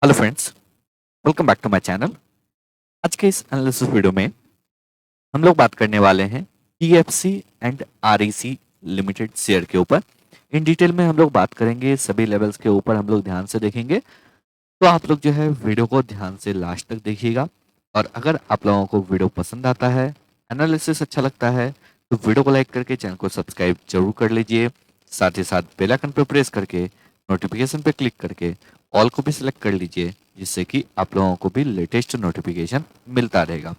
Hello friends, welcome back to my channel. आज के इस एनालिसिस वीडियो में हम लोग बात करने वाले हैं PFC and REC limited share के ऊपर। इन डिटेल में हम लोग बात करेंगे, सभी लेवल्स के ऊपर हम लोग ध्यान से देखेंगे। तो आप लोग जो है वीडियो को ध्यान से लास्ट तक देखिएगा। और अगर आप लोगों को वीडियो पसंद आता है, एनालिसिस अच्छा लगता है, तो वीडियो को लाइक करके चैनल को सब्सक्राइब जरूर कर लीजिए। साथ ही साथ बेल आइकन पर प्रेस करके नोटिफिकेशन पे क्लिक करके ऑल को भी सिलेक्ट कर लीजिए, जिससे कि आप लोगों को भी लेटेस्ट नोटिफिकेशन मिलता रहेगा।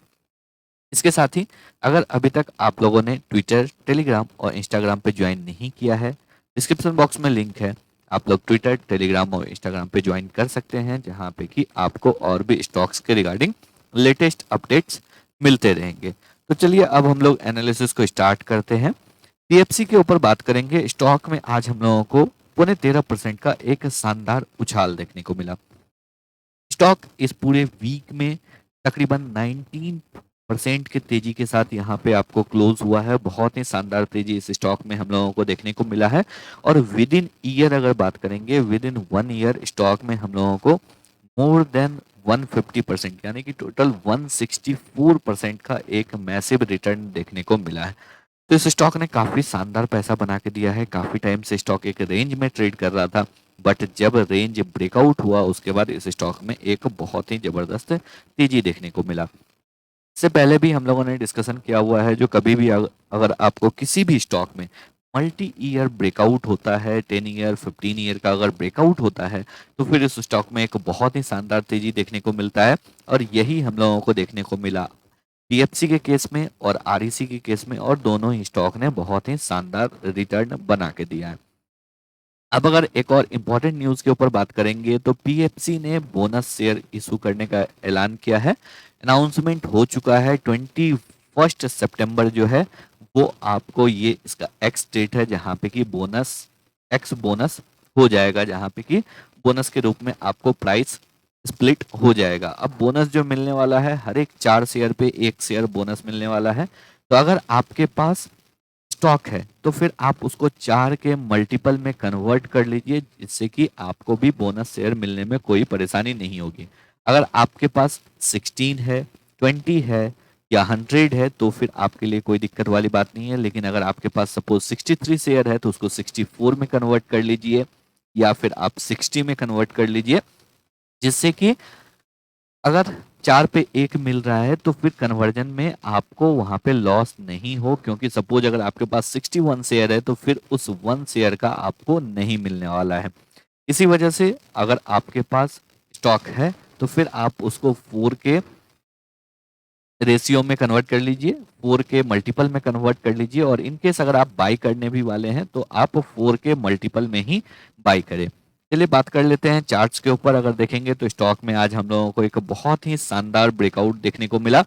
इसके साथ ही अगर अभी तक आप लोगों ने ट्विटर, टेलीग्राम और इंस्टाग्राम पे ज्वाइन नहीं किया है, डिस्क्रिप्शन बॉक्स में लिंक है। आप लोग ट्विटर, टेलीग्राम और इंस्टाग्राम पे ज्वाइन कर सकते हैं, जहां पे कि आपको और भी स्टॉक्स के रिगार्डिंग लेटेस्ट अपडेट्स मिलते रहेंगे। तो चलिए अब हम लोग एनालिसिस को स्टार्ट करते हैं। पीएफसी के ऊपर बात करेंगे। स्टॉक में आज हम लोगों को 0.13% का एक शानदार उछाल देखने को मिला। स्टॉक इस पूरे वीक में तकरीबन 19% के तेजी के साथ यहाँ पे आपको क्लोज हुआ है। बहुत ही शानदार तेजी इस स्टॉक में हम लोगों को देखने को मिला है। और विद इन ईयर अगर बात करेंगे, विद इन 1 ईयर स्टॉक में हम लोगों को मोर देन 150% यानी कि टोटल 164% का एक मैसिव रिटर्न देखने को मिला है। तो इस स्टॉक ने काफी शानदार पैसा बना के दिया है। काफी टाइम से स्टॉक एक रेंज में ट्रेड कर रहा था, बट जब रेंज ब्रेकआउट हुआ उसके बाद इस स्टॉक में एक बहुत ही जबरदस्त तेजी देखने को मिला। इससे पहले भी हम लोगों ने डिस्कशन किया हुआ है, जो कभी भी अगर आपको किसी भी स्टॉक में मल्टी ईयर ब्रेकआउट होता है, 10 ईयर 15 ईयर का अगर ब्रेकआउट होता है, तो फिर इस स्टॉक में एक बहुत ही शानदार तेजी देखने को मिलता है। और यही हम लोगों को देखने को मिला पीएफसी के केस में और आरईसी के केस में, और दोनों ही स्टॉक ने बहुत ही शानदार रिटर्न बना के दिया है। अब अगर एक और इम्पोर्टेंट न्यूज़ के ऊपर बात करेंगे, तो पीएफसी ने बोनस शेयर इशू करने का ऐलान किया है। अनाउंसमेंट हो चुका है। 21 सितंबर जो है वो आपको ये इसका एक्स डेट है, जहाँ पे कि बोनस एक्स बोनस हो जाएगा, जहाँ पे कि बोनस के रूप में आपको प्राइस स्प्लिट हो जाएगा। अब बोनस जो मिलने वाला है, हर एक 4 शेयर पे 1 शेयर बोनस मिलने वाला है। तो अगर आपके पास स्टॉक है तो फिर आप उसको 4 के मल्टीपल में कन्वर्ट कर लीजिए, जिससे कि आपको भी बोनस शेयर मिलने में कोई परेशानी नहीं होगी। अगर आपके पास 16 है, 20 है या 100 है, तो फिर आपके लिए कोई दिक्कत वाली बात नहीं है। लेकिन अगर आपके पास सपोज 63 शेयर है, तो उसको 64 में कन्वर्ट कर लीजिए, या फिर आप 60 में कन्वर्ट कर लीजिए, जिससे कि अगर 4 पे 1 मिल रहा है तो फिर कन्वर्जन में आपको वहां पे लॉस नहीं हो। क्योंकि सपोज अगर आपके पास 61 शेयर है, तो फिर उस 1 शेयर का आपको नहीं मिलने वाला है। इसी वजह से अगर आपके पास स्टॉक है, तो फिर आप उसको 4 के रेशियो में कन्वर्ट कर लीजिए, 4 के मल्टीपल में कन्वर्ट कर लीजिए। और इनकेस अगर आप बाई करने भी वाले हैं, तो आप 4 के मल्टीपल में ही बाई करें। चलिए बात कर लेते हैं चार्ट्स के ऊपर। अगर देखेंगे तो स्टॉक में आज हम लोगों को एक बहुत ही शानदार ब्रेकआउट देखने को मिला।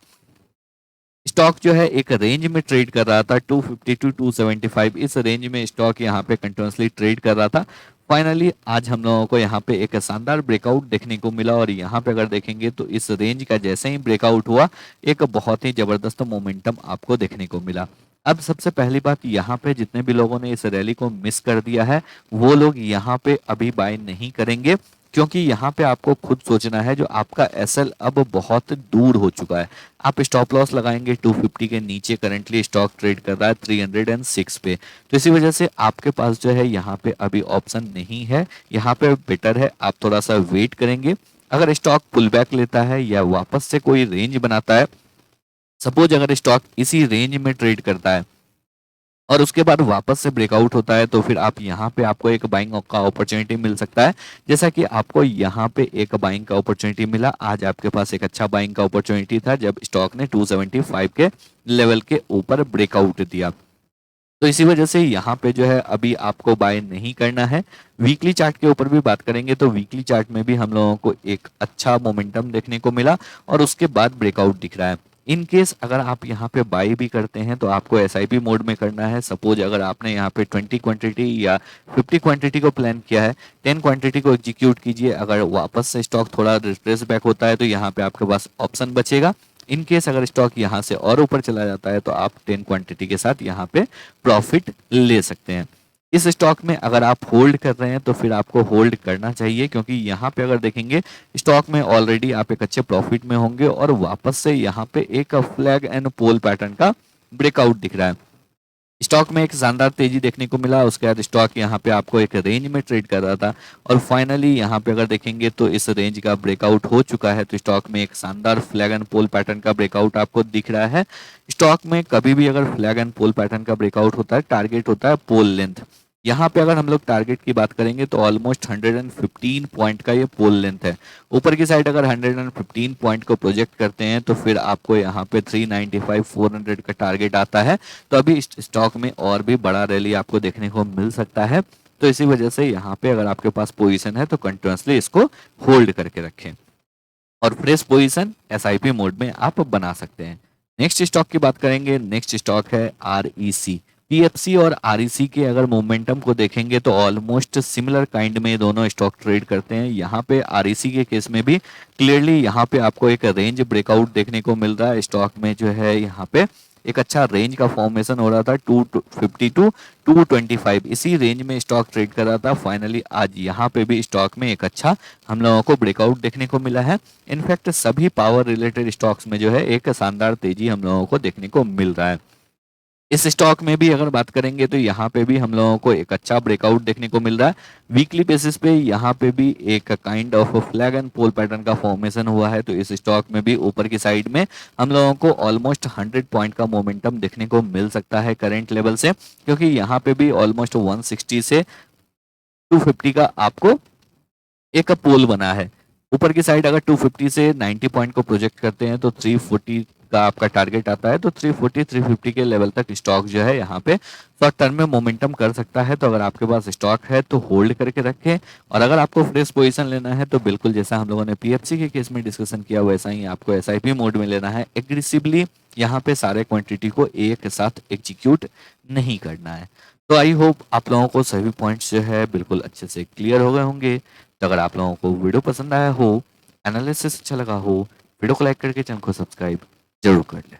स्टॉक जो है एक रेंज में ट्रेड कर रहा था, 250 टू 275, इस रेंज में स्टॉक यहाँ पे कंटिन्यूसली ट्रेड कर रहा था। फाइनली आज हम लोगों को यहाँ पे एक शानदार ब्रेकआउट देखने को मिला। और यहाँ पे अगर देखेंगे तो इस रेंज का जैसे ही ब्रेकआउट हुआ, एक बहुत ही जबरदस्त मोमेंटम आपको देखने को मिला। अब सबसे पहली बात, यहाँ पे जितने भी लोगों ने इस रैली को मिस कर दिया है, वो लोग यहाँ पे अभी बाय नहीं करेंगे। क्योंकि यहाँ पे आपको खुद सोचना है, जो आपका एसएल अब बहुत दूर हो चुका है। आप स्टॉप लॉस लगाएंगे 250 के नीचे। करंटली स्टॉक ट्रेड कर रहा है 306 पे। तो इसी वजह से आपके पास जो है यहाँ पे अभी ऑप्शन नहीं है। यहाँ पे बेटर है आप थोड़ा सा वेट करेंगे। अगर स्टॉक पुल बैक लेता है या वापस से कोई रेंज बनाता है, सपोज अगर स्टॉक इसी रेंज में ट्रेड करता है और उसके बाद वापस से ब्रेकआउट होता है, तो फिर आप यहाँ पे आपको एक बाइंग का अपॉर्चुनिटी मिल सकता है। जैसा कि आपको यहाँ पे एक बाइंग का अपॉर्चुनिटी मिला। आज आपके पास एक अच्छा बाइंग का अपॉर्चुनिटी था, जब स्टॉक ने 275 के लेवल के ऊपर ब्रेकआउट दिया। तो इसी वजह से यहाँ पे जो है अभी आपको बाय नहीं करना है। वीकली चार्ट के ऊपर भी बात करेंगे, तो वीकली चार्ट में भी हम लोगों को एक अच्छा मोमेंटम देखने को मिला और उसके बाद ब्रेकआउट दिख रहा है। इन केस अगर आप यहाँ पे बाई भी करते हैं, तो आपको एसआईपी मोड में करना है। सपोज अगर आपने यहाँ पे 20 क्वांटिटी या 50 क्वांटिटी को प्लान किया है, 10 क्वांटिटी को एग्जीक्यूट कीजिए। अगर वापस से स्टॉक थोड़ा रिट्रेस बैक होता है, तो यहाँ पे आपके पास ऑप्शन बचेगा। इन केस अगर स्टॉक यहाँ से और ऊपर चला जाता है, तो आप 10 क्वांटिटी के साथ यहाँ पे प्रॉफिट ले सकते हैं। इस स्टॉक में अगर आप होल्ड कर रहे हैं तो फिर आपको होल्ड करना चाहिए, क्योंकि यहाँ पे अगर देखेंगे स्टॉक में ऑलरेडी आप एक अच्छे प्रॉफिट में होंगे और वापस से यहाँ पे एक फ्लैग एंड पोल पैटर्न का ब्रेकआउट दिख रहा है। स्टॉक में एक शानदार तेजी देखने को मिला, उसके बाद स्टॉक यहाँ पे आपको एक रेंज में ट्रेड कर रहा था और फाइनली यहाँ पे अगर देखेंगे तो इस रेंज का ब्रेकआउट हो चुका है। तो स्टॉक में एक शानदार फ्लैग एंड पोल पैटर्न का ब्रेकआउट आपको दिख रहा है। स्टॉक में कभी भी अगर फ्लैग एंड पोल पैटर्न का ब्रेकआउट होता है, टारगेट होता है पोल लेंथ। यहाँ पे अगर हम लोग टारगेट की बात करेंगे तो ऑलमोस्ट 115 पॉइंट का ये पोल लेंथ है। ऊपर की साइड अगर 115 पॉइंट को प्रोजेक्ट करते हैं तो फिर आपको यहाँ पे 395 400 का टारगेट आता है। तो अभी स्टॉक में और भी बड़ा रैली आपको देखने को मिल सकता है। तो इसी वजह से यहाँ पे अगर आपके पास पोजीशन है तो कंटिन्यूअसली इसको होल्ड करके रखें और फ्रेश पोजीशन एसआईपी मोड में आप बना सकते हैं। नेक्स्ट स्टॉक की बात करेंगे। नेक्स्ट स्टॉक है आरईसी। पीएफसी और आरईसी के अगर मोमेंटम को देखेंगे तो ऑलमोस्ट सिमिलर काइंड में दोनों स्टॉक ट्रेड करते हैं। यहाँ पे आरईसी के केस में भी क्लियरली यहाँ पे आपको एक रेंज ब्रेकआउट देखने को मिल रहा है। स्टॉक में जो है यहाँ पे एक अच्छा रेंज का फॉर्मेशन हो रहा था 250 टू 225, इसी रेंज में स्टॉक ट्रेड कर रहा था। फाइनली आज यहाँ पे भी स्टॉक में एक अच्छा हम लोगों को ब्रेकआउट देखने को मिला है। इनफैक्ट सभी पावर रिलेटेड स्टॉक्स में जो है एक शानदार तेजी हम लोगों को देखने को मिल रहा है। इस स्टॉक में भी अगर बात करेंगे तो यहाँ पे भी हम लोगों को एक अच्छा ब्रेकआउट देखने को मिल रहा है। वीकली बेसिस पे यहाँ पे भी एक kind of flag and pole pattern का फॉर्मेशन हुआ है। तो इस स्टॉक में भी ऊपर की साइड में हम लोगों को ऑलमोस्ट 100 पॉइंट का मोमेंटम देखने को मिल सकता है करंट लेवल से, क्योंकि यहाँ पे भी ऑलमोस्ट 160 से 250 का आपको एक पोल बना है। ऊपर की साइड अगर 250 से 90 पॉइंट को प्रोजेक्ट करते हैं तो 340 का आपका टारगेट आता है। तो 340 350 के लेवल तक स्टॉक जो है यहाँ पे शॉर्ट टर्म में मोमेंटम कर सकता है। तो अगर आपके पास स्टॉक है तो होल्ड करके रखें, और अगर आपको फ्रेश पोजीशन लेना है तो बिल्कुल जैसा हम लोगों ने पीएफसी के केस में डिस्कशन किया वैसा ही आपको एसआईपी मोड में लेना है। एग्रेसिवली यहाँ पे सारे क्वांटिटी को एक साथ एग्जीक्यूट नहीं करना है। तो आई होप आप लोगों को सभी पॉइंट्स जो है बिल्कुल अच्छे से क्लियर हो गए होंगे। तो अगर आप लोगों को वीडियो पसंद आया हो, एनालिसिस अच्छा लगा हो, वीडियो को लाइक करके चैनल को सब्सक्राइब जरूर कर लें।